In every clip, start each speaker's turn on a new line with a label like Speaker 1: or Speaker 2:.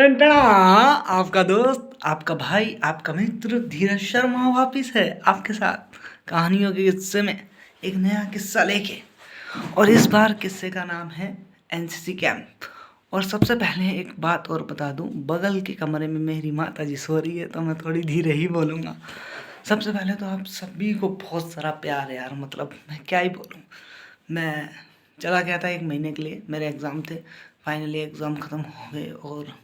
Speaker 1: टनटना आपका दोस्त, आपका भाई, आपका मित्र धीरज शर्मा वापिस है आपके साथ कहानियों के किस्से में एक नया किस्सा लेके। और इस बार किस्से का नाम है एनसीसी कैंप। और सबसे पहले एक बात और बता दूं, बगल के कमरे में मेरी माता जी सो रही है तो मैं थोड़ी धीरे ही बोलूँगा। सबसे पहले तो आप सभी को बहुत सारा प्यार है यार, मतलब मैं क्या ही बोलूँ। मैं चला गया था 1 महीने के लिए, मेरे एग्ज़ाम थे, फाइनली एग्ज़ाम ख़त्म हो गए और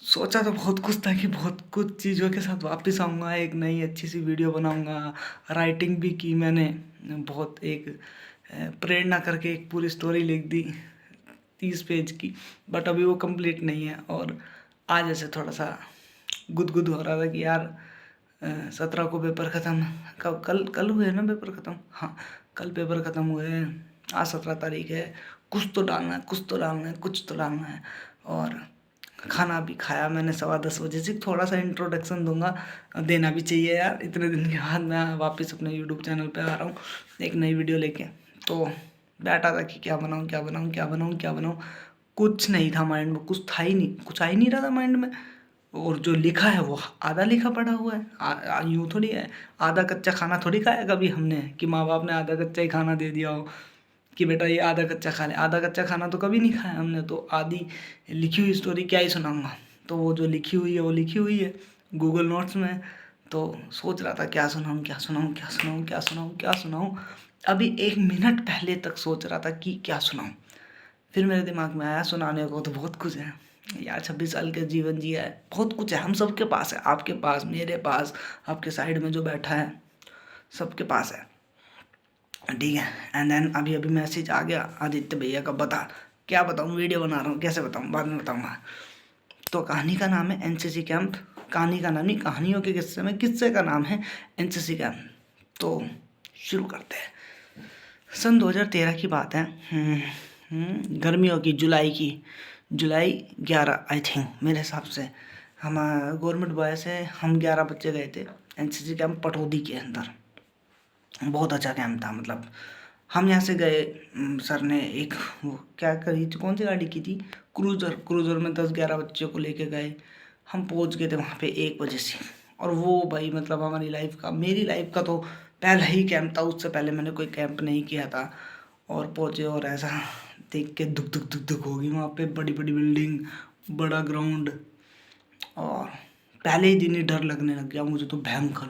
Speaker 1: सोचा तो बहुत कुछ था कि बहुत कुछ चीज़ों के साथ वापस आऊँगा, एक नई अच्छी सी वीडियो बनाऊँगा। राइटिंग भी की मैंने, बहुत एक प्रेरणा करके एक पूरी स्टोरी लिख दी 30 पेज की, बट अभी वो कंप्लीट नहीं है। और आज ऐसे थोड़ा सा गुदगुद हो रहा था कि यार 17 को पेपर ख़त्म, कब कल कल हुए ना पेपर ख़त्म, हाँ कल पेपर ख़त्म हुए हैं, आज 17 तारीख है। कुछ तो डालना है, कुछ तो डालना है, कुछ तो डालना है। और खाना भी खाया मैंने 10:15 बजे से। थोड़ा सा इंट्रोडक्शन दूंगा, देना भी चाहिए यार, इतने दिन के बाद मैं वापस अपने यूट्यूब चैनल पे आ रहा हूँ एक नई वीडियो लेके। तो बैठा था कि क्या बनाऊँ क्या बनाऊँ क्या बनाऊँ क्या बनाऊँ, कुछ नहीं था माइंड में, कुछ था ही नहीं, कुछ आ ही नहीं रहा था माइंड में। और जो लिखा है वो आधा लिखा पड़ा हुआ है। यूँ थोड़ी है, आधा कच्चा खाना थोड़ी खाया कभी हमने कि माँ बाप ने आधा कच्चा ही खाना दे दिया हो कि बेटा ये आधा कच्चा खा ले। आधा कच्चा खाना तो कभी नहीं खाया हमने, तो आधी लिखी हुई स्टोरी क्या ही सुनाऊंगा। तो वो जो लिखी हुई है वो लिखी हुई है गूगल नोट्स में। तो सोच रहा था क्या सुनाऊँ क्या सुनाऊँ क्या सुनाऊँ क्या सुनाऊँ क्या सुनाऊँ। अभी 1 मिनट पहले तक सोच रहा था कि क्या सुनाऊँ, फिर मेरे दिमाग में आया सुनाने को तो बहुत कुछ है यार। 26 साल का जीवन जिया है, बहुत कुछ है, हम सबके पास है, आपके पास, मेरे पास, आपके साइड में जो बैठा है सबके पास है, ठीक है। एंड देन अभी अभी मैसेज आ गया आदित्य भैया का, बता क्या बताऊँ, वीडियो बना रहा हूँ कैसे बताऊँ, बाद में बताऊँगा। तो कहानी का नाम है एनसीसी कैंप। कहानी का नाम नहीं, कहानियों के किस्से में किस्से का नाम है एनसीसी कैंप। तो शुरू करते हैं। सन 2013 की बात है, गर्मियों की, जुलाई 11 आई थिंक मेरे हिसाब से। हम गवर्नमेंट बॉय से हम 11 बच्चे गए थे एनसीसी कैंप पटौदी के अंदर। बहुत अच्छा कैंप था, मतलब हम यहाँ से गए, सर ने एक वो क्या करी थी, कौन सी गाड़ी की थी, क्रूज़र में 10-11 बच्चों को लेके गए। हम पहुँच गए थे वहाँ पे 1 बजे से। और वो भाई मतलब हमारी लाइफ का, मेरी लाइफ का तो पहला ही कैंप था, उससे पहले मैंने कोई कैंप नहीं किया था। और पहुँचे और ऐसा देख के दुख दुख दुख दुख होगी। वहाँ पे बड़ी बड़ी बिल्डिंग, बड़ा ग्राउंड, और पहले ही दिन ही डर लगने लग गया मुझे तो भयंकर,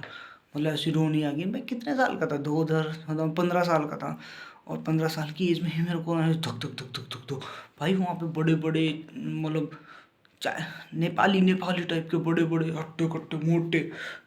Speaker 1: मतलब ऐसी रोनी आ गई। मैं कितने साल का था, 2000 मतलब 15 साल का था। और 15 साल की एज में ही मेरे को धक धक धक धक धक धक भाई वहाँ पे बड़े बड़े, मतलब चाहे नेपाली नेपाली टाइप के बड़े बड़े हट्टे कट्टे मोटे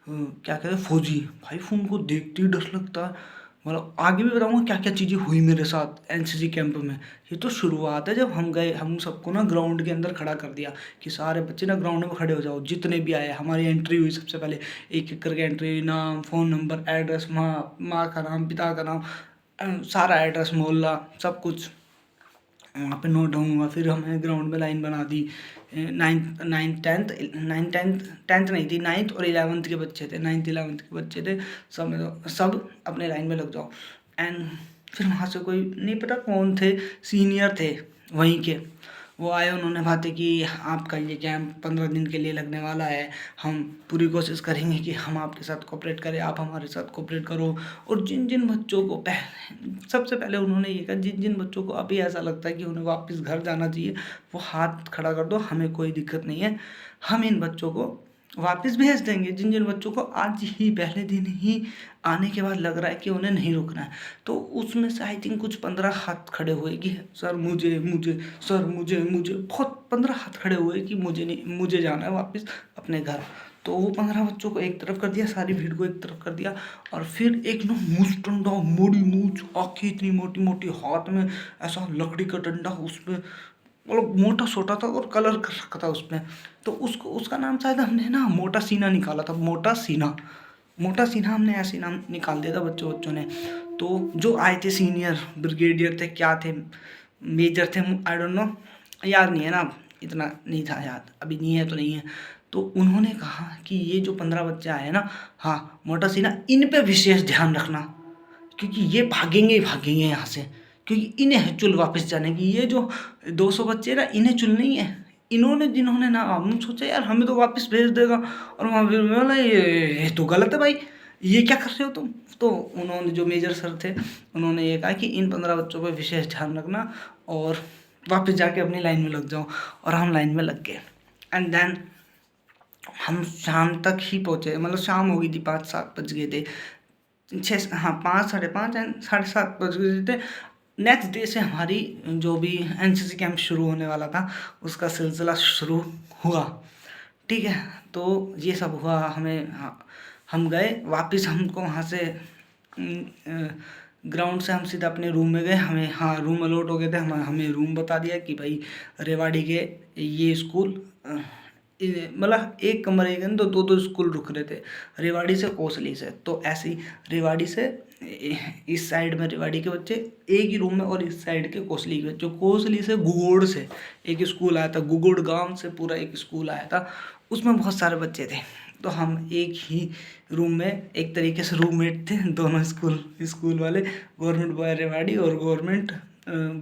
Speaker 1: क्या कहते हैं, फौजी भाई, उनको देखते ही डर लगता है। मतलब आगे भी बताऊंगा क्या क्या चीज़ें हुई मेरे साथ एनसीसी कैंप में। ये तो शुरुआत है, जब हम गए हम सबको ना ग्राउंड के अंदर खड़ा कर दिया कि सारे बच्चे ना ग्राउंड में खड़े हो जाओ, जितने भी आए। हमारी एंट्री हुई सबसे पहले, एक एक करके एंट्री हुई, नाम, फ़ोन नंबर, एड्रेस, माँ का नाम, पिता का नाम, सारा एड्रेस, मोहल्ला, सब कुछ वहाँ पे नोट डाउन हुआ। फिर हमने ग्राउंड में लाइन बना दी। टेंथ नहीं थी, 9th और 11th के बच्चे थे, 9th 11th के बच्चे थे। सब अपने लाइन में लग जाओ। एंड फिर वहाँ से कोई नहीं पता कौन थे, सीनियर थे वहीं के, वो आए, उन्होंने बातें की, आपका ये कैंप 15 दिन के लिए लगने वाला है, हम पूरी कोशिश करेंगे कि हम आपके साथ कोऑपरेट करें, आप हमारे साथ कोऑपरेट करो। और जिन जिन बच्चों को सबसे पहले उन्होंने ये कहा, जिन जिन बच्चों को अभी ऐसा लगता है कि उन्हें वापस घर जाना चाहिए, वो हाथ खड़ा कर दो, हमें कोई दिक्कत नहीं है, हम इन बच्चों को वापस भेज देंगे। जिन जिन बच्चों को आज ही पहले दिन ही आने के बाद लग रहा है कि उन्हें नहीं रुकना है, तो उसमें से आई थिंक कुछ 15 हाथ खड़े हुए कि सर मुझे मुझे सर मुझे बहुत 15 हाथ खड़े हुए कि मुझे नहीं, मुझे जाना है वापस अपने घर। तो वो 15 बच्चों को एक तरफ कर दिया, सारी भीड़ को एक तरफ कर दिया। और फिर एक ना मूछ डंडा, मोड़ी मूछ, आँखें इतनी मोटी मोटी, हाथ में ऐसा लकड़ी का डंडा, उसमें मतलब मोटा सोटा था और कलर कर रखा था उसमें। तो उसको, उसका नाम शायद हमने ना मोटा सीना निकाला था, मोटा सीना हमने ऐसे नाम निकाल दिया था बच्चों ने। तो जो आए थे सीनियर, ब्रिगेडियर थे, क्या थे, मेजर थे, आई डोंट नो, याद नहीं है ना, इतना नहीं था याद, अभी नहीं है तो नहीं है। तो उन्होंने कहा कि ये जो 15 बच्चे आए हैं ना, हाँ मोटा सीना, इन पे विशेष ध्यान रखना, क्योंकि ये भागेंगे ही भागेंगे यहाँ से, क्योंकि इन्हें है चुल वापस जाने की। ये जो 200 बच्चे ना, इन्हें चुल नहीं है, इन्होंने जिन्होंने ना, हम सोचा यार हमें तो वापस भेज देगा, और वहाँ फिर बोला ये तो गलत है भाई, ये क्या कर रहे हो तुम। तो उन्होंने जो मेजर सर थे उन्होंने ये कहा कि इन 15 बच्चों पर विशेष ध्यान रखना और वापस जाके अपनी लाइन में लग जाओ। और हम लाइन में लग गए। एंड देन हम शाम तक ही पहुँचे, मतलब शाम हो गई थी, 5-7 बज गए थे, 6, हाँ 5, 5:30 एंड 7:30 बज गए थे। नेक्स्ट डे से हमारी जो भी एनसीसी कैंप शुरू होने वाला था उसका सिलसिला शुरू हुआ। ठीक है, तो ये सब हुआ। हमें हम गए वापस, हमको वहाँ से ग्राउंड से हम सीधा अपने रूम में गए। हमें रूम अलॉट हो गए थे। हमें रूम बता दिया कि भाई रेवाड़ी के ये स्कूल, मतलब एक कमरे के अंदर 2-2 स्कूल रुक रहे थे, रेवाड़ी से कोसली से। तो ऐसे ही रेवाड़ी से इस साइड में रेवाड़ी के बच्चे एक ही रूम में, और इस साइड के कोसली के बच्चे, कोसली से गुगोड़ से एक स्कूल आया था, गुगोड़ गांव से पूरा एक स्कूल आया था, उसमें बहुत सारे बच्चे थे। तो हम एक ही रूम में एक तरीके से रूममेट थे, दोनों स्कूल वाले, गवर्नमेंट बॉय रेवाड़ी और गवर्नमेंट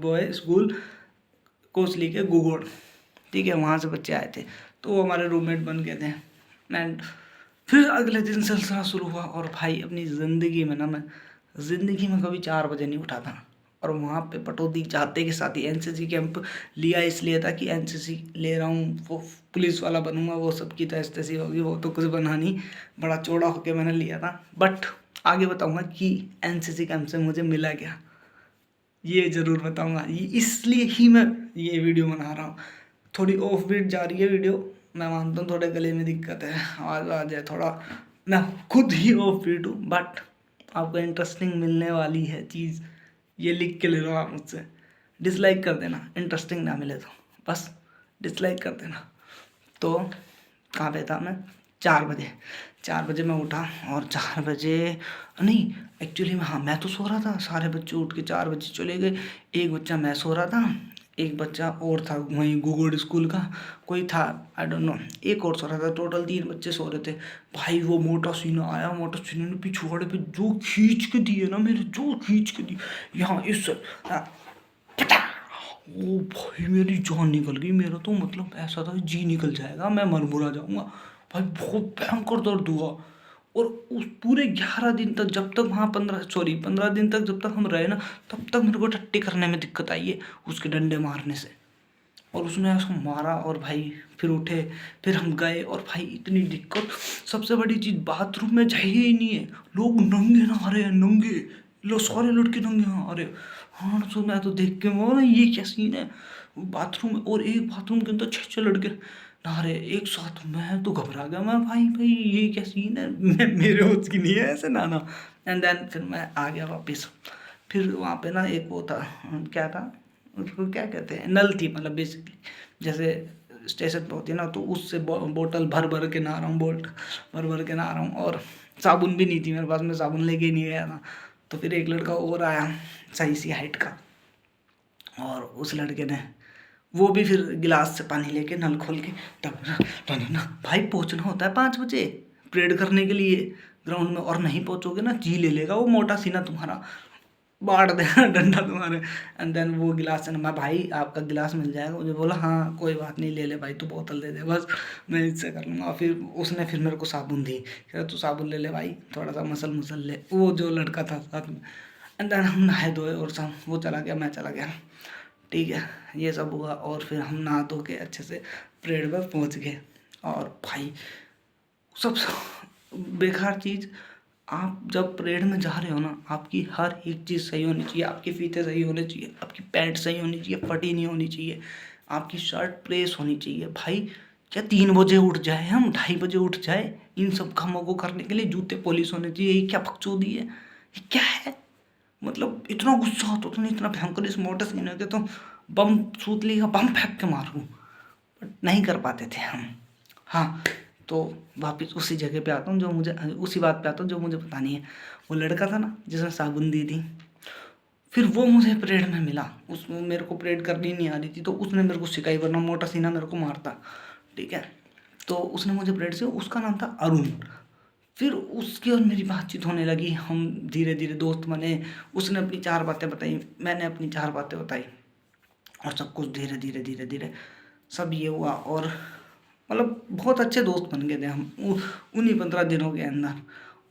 Speaker 1: बॉय स्कूल कोसली के गुगोड़। ठीक है, वहाँ से बच्चे आए थे, तो वो हमारे रूममेट बन गए थे। एंड फिर अगले दिन सिलसिला शुरू हुआ। और भाई अपनी ज़िंदगी में ना, मैं ज़िंदगी में कभी 4 बजे नहीं उठा था। और वहाँ पे पटौदी जाते के साथ ही एनसीसी कैंप लिया इसलिए था कि एनसीसी ले रहा हूँ, वो पुलिस वाला बनूंगा, वो सबकी तैस तैसी होगी, वो तो कुछ बना नहीं, बड़ा चौड़ा होके मैंने लिया था। बट आगे बताऊँगा कि एनसीसी कैंप से मुझे मिला क्या, ये ज़रूर बताऊँगा। ये इसलिए ही मैं ये वीडियो बना रहा हूँ। थोड़ी ऑफ बीट जा रही है वीडियो, मैं मानता हूँ, थोड़े गले में दिक्कत है, आवाज़ आ जाए थोड़ा, मैं खुद ही ऑफ बीट हूँ, बट आपको इंटरेस्टिंग मिलने वाली है चीज़, ये लिख के ले लो आप मुझसे। डिसलाइक कर देना इंटरेस्टिंग ना मिले तो, बस डिसलाइक कर देना। तो कहाँ पे था मैं, 4 बजे मैं उठा, और 4 बजे नहीं, एक्चुअली मैं तो सो रहा था, सारे बच्चे उठ के 4 बजे चले गए। एक बच्चा, मैं सो रहा था, एक बच्चा और था वहीं गुगोड़ स्कूल का कोई था, आई डोंट नो, एक और सो रहा था, टोटल 3 बच्चे सो रहे थे। भाई वो मोटा सीना आया, मोटा सीने ने पिछवाड़े पे जो खींच के दिए ना मेरे, जो खींच के दिए यहाँ इस, ओ भाई मेरी जान निकल गई, मेरा तो मतलब ऐसा था जी निकल जाएगा, मैं मरमुरा जाऊंगा भाई, बहुत भयंकर दर्द हुआ। और उस पूरे 11 दिन तक, जब तक वहाँ 15 दिन तक जब तक हम रहे ना, तब तक मेरे को टट्टी करने में दिक्कत आई है उसके डंडे मारने से। और उसने उसको मारा, और भाई फिर उठे, फिर हम गए, और भाई इतनी दिक्कत, सबसे बड़ी चीज़ बाथरूम में जगह ही नहीं है, लोग नंगे नहा रहे हैं, नंगे, सारे लड़के नंगे नहा रहे। हाँ, तो मैं तो देख के बोला ये क्या सीन है बाथरूम में, और एक बाथरूम के अंदर 6 लड़के नहा रहे एक साथ। मैं तो घबरा गया, मैं भाई ये क्या सीन है, मेरे होश की नहीं है ऐसे नहाना। एंड देन फिर मैं आ गया वापस। फिर वहाँ पे ना एक वो था, क्या था उसको क्या कहते हैं, नल थी, मतलब बेसिकली जैसे स्टेशन पे होती है ना, तो उससे बोतल भर भर के नहा रहा हूँ, भर भर के नहा रहा हूँ। और साबुन भी नहीं थी मेरे पास, मैं साबुन लेके ही नहीं गया था। तो फिर एक लड़का और आया सही सी हाइट का, और उस लड़के ने वो भी फिर गिलास से पानी लेके नल खोल के ना भाई पहुँचना होता है 5 बजे परेड करने के लिए ग्राउंड में, और नहीं पहुँचोगे ना जी ले लेगा वो मोटा सीना तुम्हारा, बांट देगा डंडा तुम्हारे। एंड देन वो गिलास से, मैं भाई आपका गिलास मिल जाएगा, मुझे बोला हाँ कोई बात नहीं, ले ले भाई, तू बोतल दे दे बस, मैं इससे कर लूँगा। फिर उसने फिर मेरे को साबुन दी, कह तू साबुन ले ले भाई, थोड़ा सा मसल ले, वो जो लड़का था साथ में। एंड देन हम नहाए धोए, और शाम वो चला गया, मैं चला गया। ठीक है, ये सब हुआ, और फिर हम नहा धो के अच्छे से परेड पर पहुँच गए। और भाई सबसे बेकार चीज़, आप जब परेड में जा रहे हो ना, आपकी हर एक चीज़ सही होनी चाहिए, आपके फीते सही होने चाहिए, आपकी पैंट सही होनी चाहिए, फटी नहीं होनी चाहिए, आपकी शर्ट प्रेस होनी चाहिए। भाई क्या 3 बजे उठ जाए, हम 2:30 बजे उठ जाए इन सब कामों को करने के लिए, जूते पॉलिश होने चाहिए, ये क्या बकचोदी है, ये क्या है। मतलब इतना गुस्सा होता था, इतना भयंकर, इस मोटर सीने के तो बम सूतली का बम फेंक के मारूं, बट नहीं कर पाते थे हम। हाँ, तो वापस उसी जगह पे आता हूँ, जो मुझे उसी बात पे आता हूँ जो मुझे पता नहीं है। वो लड़का था ना जिसने साबुन दी थी, फिर वो मुझे परेड में मिला, उसमें मेरे को परेड करनी नहीं आ रही थी, तो उसने मेरे को सिखाई, वरना मोटा सीना मेरे को मारता। ठीक है, तो उसने मुझे परेड से, उसका नाम था अरुण। फिर उसकी और मेरी बातचीत होने लगी, हम धीरे धीरे दोस्त बने, उसने अपनी 4 बातें बताई, मैंने अपनी 4 बातें बताई, और सब कुछ धीरे धीरे धीरे धीरे सब ये हुआ और मतलब बहुत अच्छे दोस्त बन गए थे हम उन्हीं 15 दिनों के अंदर।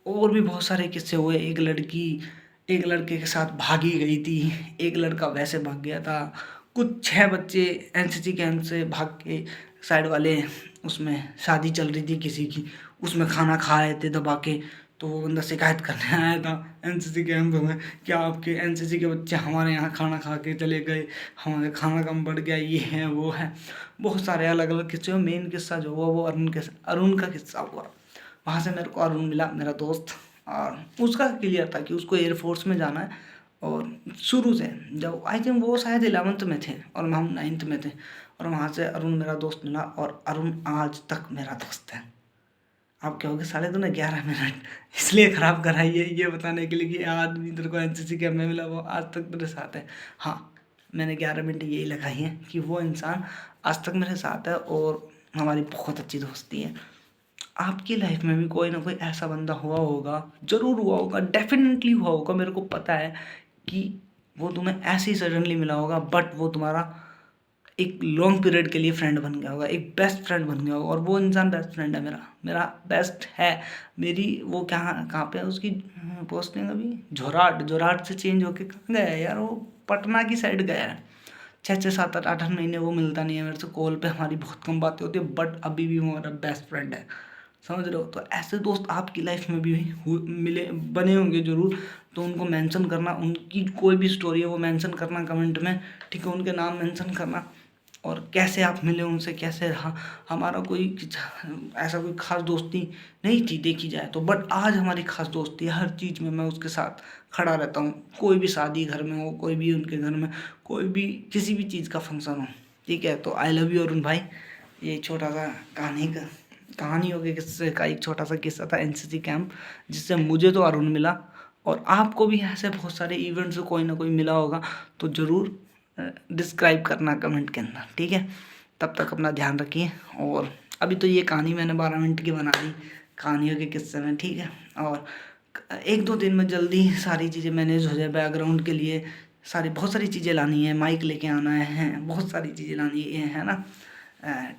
Speaker 1: और भी बहुत सारे किस्से हुए। एक लड़की एक लड़के के साथ भागी गई थी, एक लड़का वैसे भाग गया था। कुछ 6 बच्चे एनसीसी कैंप से भाग के साइड वाले उसमें शादी चल रही थी किसी की, उसमें खाना खा रहे थे दबा के। तो वो बंदा शिकायत करने आया था एनसीसी कैंप में, क्या आपके एनसीसी के बच्चे हमारे यहाँ खाना खा के चले गए, हमारे खाना कम बढ़ गया, ये है वो है। बहुत सारे अलग अलग किस्से। मेन किस्सा जो हुआ वो अरुण का किस्सा हुआ। वहाँ से मेरे को अरुण मिला, मेरा दोस्त। और उसका क्लियर था कि उसको एयरफोर्स में जाना है। और शुरू से जब आई थिंक वो शायद 11th में थे और हम 9th में थे, और वहाँ से अरुण मेरा दोस्त मिला। और अरुण आज तक मेरा दोस्त है। आप कहोगे साले तूने 11 मिनट इसलिए ख़राब करा ये बताने के लिए कि आदमी तेरे को एनसीसी कैंप में मिला वो आज तक तेरे साथ है। हाँ, मैंने 11 मिनट यही लगाई है कि वो इंसान आज तक मेरे साथ है और हमारी बहुत अच्छी दोस्ती है। आपकी लाइफ में भी कोई ना कोई ऐसा बंदा हुआ होगा, ज़रूर हुआ होगा, डेफिनेटली हुआ होगा। मेरे को पता है कि वो तुम्हें ऐसे ही सडनली मिला होगा, बट वो तुम्हारा एक लॉन्ग पीरियड के लिए फ्रेंड बन गया होगा, एक बेस्ट फ्रेंड बन गया होगा। और वो इंसान बेस्ट फ्रेंड है मेरा बेस्ट है। मेरी वो कहाँ पे है उसकी पोस्टिंग अभी? जोराट से चेंज होके कहाँ गया है यार? वो पटना की साइड गया है। 6 6 7 8 8 महीने वो मिलता नहीं है मेरे से। कॉल पे हमारी बहुत कम बातें होती है, बट अभी भी वो हमारा बेस्ट फ्रेंड है। समझ रहे हो? तो ऐसे दोस्त आपकी लाइफ में भी मिले बने होंगे ज़रूर। तो उनको मेंशन करना, उनकी कोई भी स्टोरी है वो मेंशन करना कमेंट में, ठीक है? उनके नाम मेंशन करना और कैसे आप मिले उनसे, कैसे रहा। हमारा कोई ऐसा कोई खास दोस्ती नहीं थी देखी जाए तो, बट आज हमारी खास दोस्ती है। हर चीज़ में मैं उसके साथ खड़ा रहता हूँ। कोई भी शादी घर में हो, कोई भी उनके घर में, कोई भी किसी भी चीज़ का फंक्शन हो, ठीक है? तो आई लव यू अरुण भाई। ये छोटा सा कहानियों के किस्से का एक छोटा सा किस्सा था एनसीसी कैंप, जिससे मुझे तो अरुण मिला। और आपको भी ऐसे बहुत सारे इवेंट्स से कोई ना कोई मिला होगा, तो ज़रूर डिस्क्राइब करना कमेंट के अंदर, ठीक है? तब तक अपना ध्यान रखिए। और अभी तो ये कहानी मैंने 12 मिनट की बना दी कहानियों के किस्से में, ठीक है? और 1 2 दिन में जल्दी सारी चीज़ें मैनेज हो जाए। बैकग्राउंड के लिए बहुत सारी चीज़ें लानी है, माइक लेके आना है, बहुत सारी चीज़ें लानी है ना?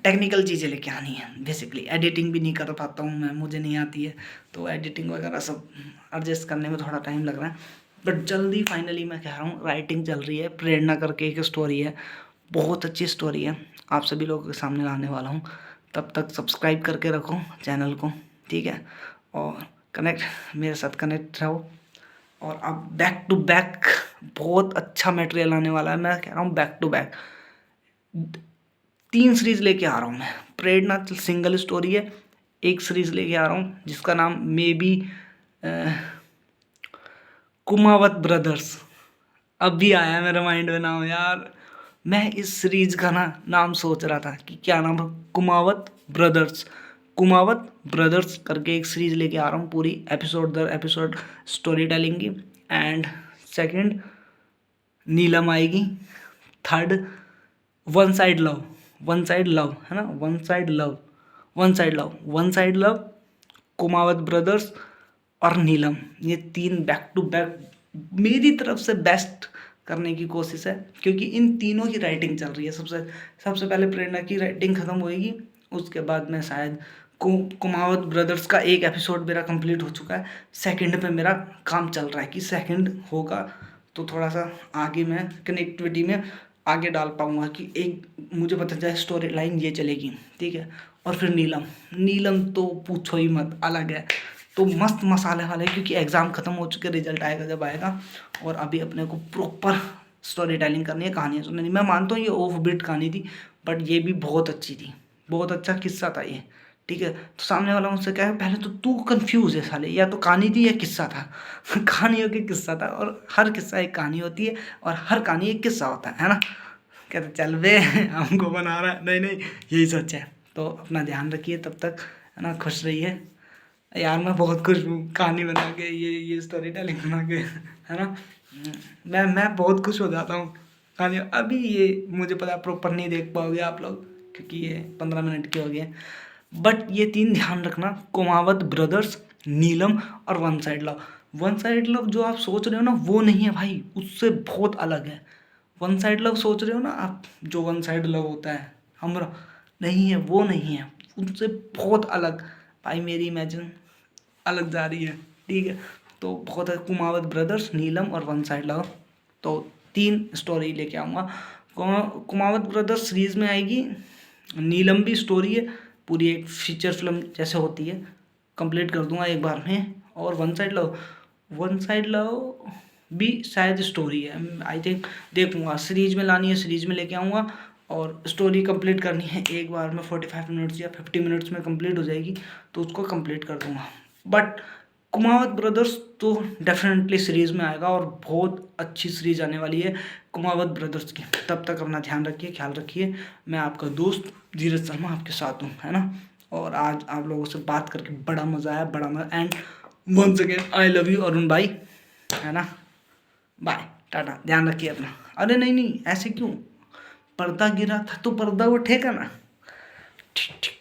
Speaker 1: टेक्निकल चीज़ें लेके आनी है। बेसिकली एडिटिंग भी नहीं कर पाता हूँ मैं, मुझे नहीं आती है, तो एडिटिंग वगैरह सब एडजस्ट करने में थोड़ा टाइम लग रहा है। बट जल्दी फाइनली मैं कह रहा हूँ, राइटिंग चल रही है। प्रेरणा करके एक स्टोरी है, बहुत अच्छी स्टोरी है, आप सभी लोगों के सामने लाने वाला हूँ। तब तक सब्सक्राइब करके रखो चैनल को, ठीक है? और मेरे साथ कनेक्ट रहो। और अब बैक टू बैक बहुत अच्छा मटेरियल आने वाला है। मैं कह रहा हूँ बैक टू बैक 3 सीरीज़ लेके आ रहा हूँ मैं। प्रेरणा सिंगल स्टोरी है, एक सीरीज़ लेके आ रहा हूँ जिसका नाम मे बी कुमावत ब्रदर्स। अभी आया मेरे माइंड में नाम यार। मैं इस सीरीज का नाम सोच रहा था कि क्या नाम है, कुमावत ब्रदर्स करके एक सीरीज लेके आ रहा हूँ, पूरी एपिसोड दर एपिसोड स्टोरी टेलिंग की। एंड सेकंड नीलम आएगी। थर्ड वन साइड लव है ना, one side love, Kumawat brothers और नीलम। ये 3 बैक टू बैक मेरी तरफ से बेस्ट करने की कोशिश है, क्योंकि इन तीनों की राइटिंग चल रही है। सबसे पहले प्रेरणा की राइटिंग ख़त्म होएगी, उसके बाद में शायद कुमावत ब्रदर्स का एक एपिसोड मेरा कंप्लीट हो चुका है। सेकंड पे मेरा काम चल रहा है कि सेकंड होगा तो थोड़ा सा आगे मैं कनेक्टिविटी में आगे डाल पाऊँगा कि एक मुझे पता चले स्टोरी लाइन ये चलेगी, ठीक है? और फिर नीलम तो पूछो ही मत, अलग है। तो मस्त मसाले वाले, क्योंकि एग्ज़ाम ख़त्म हो चुके, रिजल्ट आएगा जब आएगा। और अभी अपने को प्रॉपर स्टोरी टेलिंग करनी है, कहानियाँ सुननी। मैं मानता हूँ ये ऑफ बीट कहानी थी, बट ये भी बहुत अच्छी थी, बहुत अच्छा किस्सा था ये, ठीक है? तो सामने वाला मुझसे कहे पहले तो तू कंफ्यूज है साले, या तो कहानी थी या किस्सा था। कहानियों के किस्सा था, और हर किस्सा एक कहानी होती है और हर कहानी एक किस्सा होता है ना? कहते चल बे हमको बना रहा है, नहीं यही सोचा है। तो अपना ध्यान रखिए, तब तक है ना, खुश रहिए यार। मैं बहुत खुश हूँ कहानी बना के, ये स्टोरी टेलिंग बना के, है ना? मैं बहुत खुश हो जाता हूँ कहानी। अभी ये मुझे पता प्रॉपर नहीं देख पाओगे आप लोग, क्योंकि ये 15 मिनट के हो गए, बट ये 3 ध्यान रखना, कुमावत ब्रदर्स, नीलम और वन साइड लव जो आप सोच रहे हो ना, वो नहीं है भाई, उससे बहुत अलग है। वन साइड लव सोच रहे हो ना आप, जो वन साइड लव होता है, हमरा नहीं है, वो नहीं है, उनसे बहुत अलग। भाई मेरी इमेजिन अलग जा रही है, ठीक है। तो बहुत है, कुमावत ब्रदर्स, नीलम और वन साइड लव, तो 3 स्टोरी लेके आऊँगा। कुमावत ब्रदर्स सीरीज में आएगी, नीलम भी स्टोरी है, पूरी एक फीचर फिल्म जैसे होती है, कंप्लीट कर दूंगा एक बार में। और वन साइड लव भी शायद स्टोरी है, आई थिंक देखूंगा, सीरीज में लानी है सीरीज में लेके आऊँगा, और स्टोरी कंप्लीट करनी है एक बार में 45 मिनट्स या 50 मिनट्स में कंप्लीट हो जाएगी, तो उसको कंप्लीट कर दूंगा। बट कुमावत ब्रदर्स तो डेफिनेटली सीरीज में आएगा, और बहुत अच्छी सीरीज आने वाली है कुमावत ब्रदर्स की। तब तक अपना ध्यान रखिए, ख्याल रखिए। मैं आपका दोस्त धीरज शर्मा आपके साथ हूँ, है ना। और आज आप लोगों से बात करके बड़ा मज़ा आया, बड़ा मज़ा। And once again I love you Arun भाई, है ना। बाय, टाटा, ध्यान रखिए अपना। अरे नहीं नहीं, ऐसे क्यों, पर्दा गिरा था तो पर्दा उठेगा ना, ठीक ठीक।